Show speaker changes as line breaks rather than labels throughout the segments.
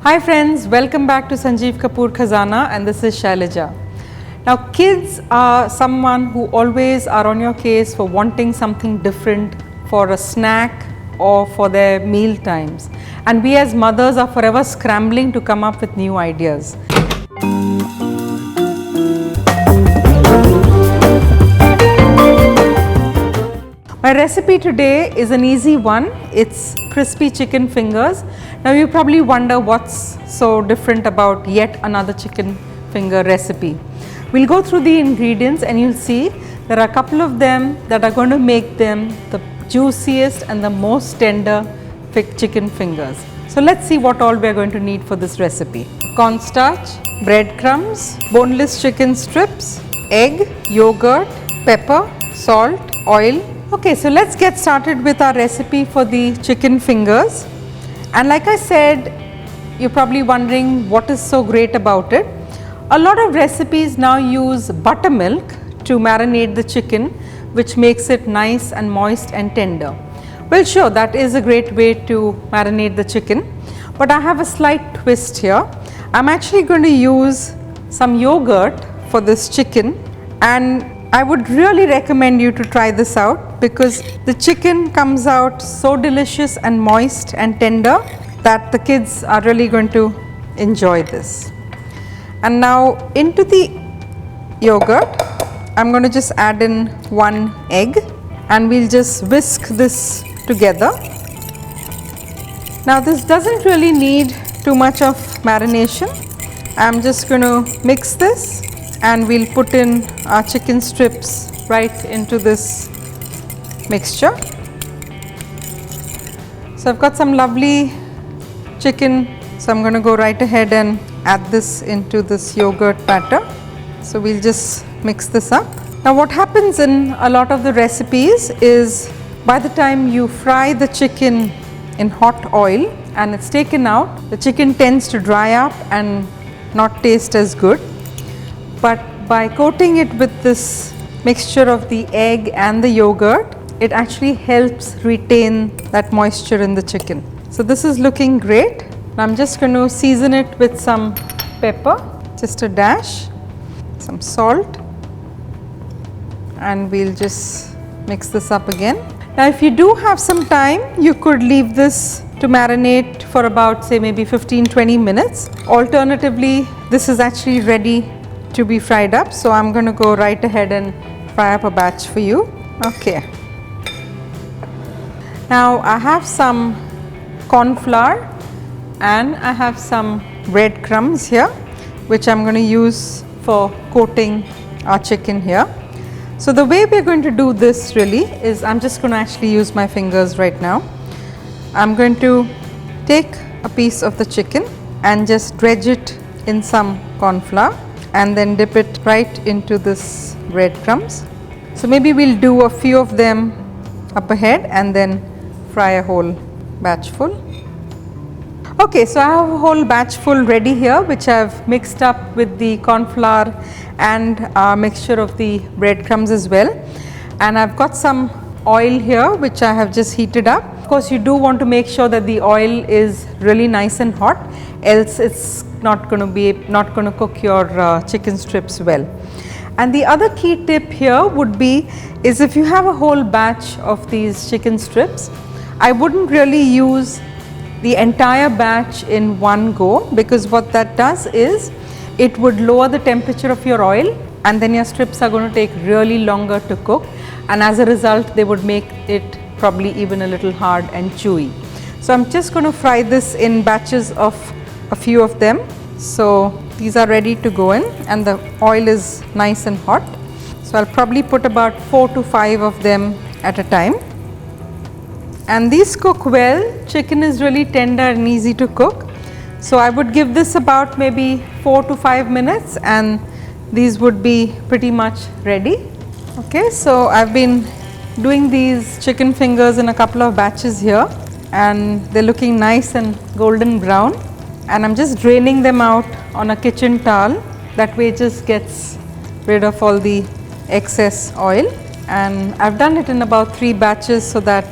Hi friends, welcome back to Sanjeev Kapoor Khazana, and this is Shailaja. Now kids are someone who always are on your case for wanting something different for a snack or for their meal times, and we as mothers are forever scrambling to come up with new ideas. My recipe today is an easy one. It's crispy chicken fingers. Now you probably wonder what's so different about yet another chicken finger recipe. We'll go through the ingredients and you'll see there are a couple of them that are going to make them the juiciest and the most tender chicken fingers. So let's see what all we are going to need for this recipe. Cornstarch, breadcrumbs, boneless chicken strips, egg, yogurt, pepper, salt, oil. Okay, so let's get started with our recipe for the chicken fingers. And like I said, you're probably wondering what is so great about it. A lot of recipes now use buttermilk to marinate the chicken, which makes it nice and moist and tender. Well, sure, that is a great way to marinate the chicken, but I have a slight twist here. I'm actually going to use some yogurt for this chicken, and I would really recommend you to try this out because the chicken comes out so delicious and moist and tender that the kids are really going to enjoy this. And now into the yogurt, I'm going to just add in 1 egg and we'll just whisk this together. Now this doesn't really need too much of marination. I'm just going to mix this and we'll put in our chicken strips right into this mixture. So I've got some lovely chicken, so I'm going to go right ahead and add this into this yogurt batter. So we'll just mix this up. Now what happens in a lot of the recipes is by the time you fry the chicken in hot oil and it's taken out, the chicken tends to dry up and not taste as good. But by coating it with this mixture of the egg and the yogurt, it actually helps retain that moisture in the chicken. So this is looking great. I'm just going to season it with some pepper, just a dash, some salt, and we'll just mix this up again. Now if you do have some time, you could leave this to marinate for about say maybe 15-20 minutes. Alternatively, this is actually ready to be fried up, so I'm going to go right ahead and fry up a batch for you. Okay. Now I have some corn flour and I have some breadcrumbs here, which I'm going to use for coating our chicken here. So the way we're going to do this really is I'm just going to actually use my fingers right now. I'm going to take a piece of the chicken and just dredge it in some corn flour and then dip it right into this breadcrumbs. So maybe we'll do a few of them up ahead and then fry a whole batch full. Okay, so I have a whole batch full ready here, which I've mixed up with the corn flour and a mixture of the breadcrumbs as well. And I've got some oil here, which I have just heated up. Of course, you do want to make sure that the oil is really nice and hot, else it's not going to cook your chicken strips well. And the other key tip here would be is if you have a whole batch of these chicken strips, I wouldn't really use the entire batch in one go, because what that does is it would lower the temperature of your oil and then your strips are going to take really longer to cook, and as a result they would make it probably even a little hard and chewy. So I'm just going to fry this in batches of a few of them. So these are ready to go in and the oil is nice and hot. So I'll probably put about 4 to 5 of them at a time. And these cook well. Chicken is really tender and easy to cook. So I would give this about maybe 4 to 5 minutes and these would be pretty much ready. Okay, so I've been doing these chicken fingers in a couple of batches here and they're looking nice and golden brown. And I'm just draining them out on a kitchen towel. That way it just gets rid of all the excess oil. And I've done it in about 3 batches so that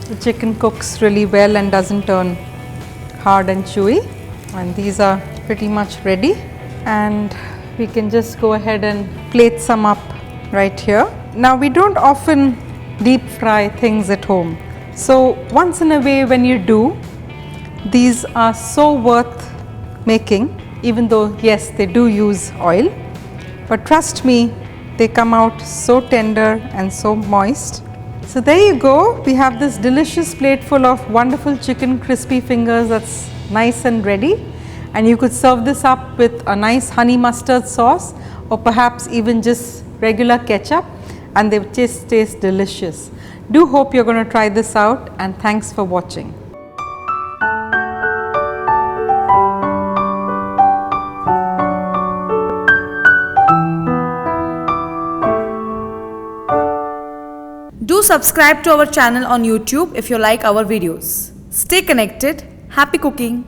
the chicken cooks really well and doesn't turn hard and chewy. And these are pretty much ready, and we can just go ahead and plate some up right here. Now we don't often deep fry things at home, so once in a way when you do, these are so worth making, even though yes, they do use oil, but trust me, they come out so tender and so moist. So there you go, we have this delicious plate full of wonderful chicken crispy fingers that's nice and ready, and you could serve this up with a nice honey mustard sauce or perhaps even just regular ketchup, and they just taste delicious. Do hope you're going to try this out, and thanks for watching.
Do subscribe to our channel on YouTube if you like our videos. Stay connected. Happy cooking!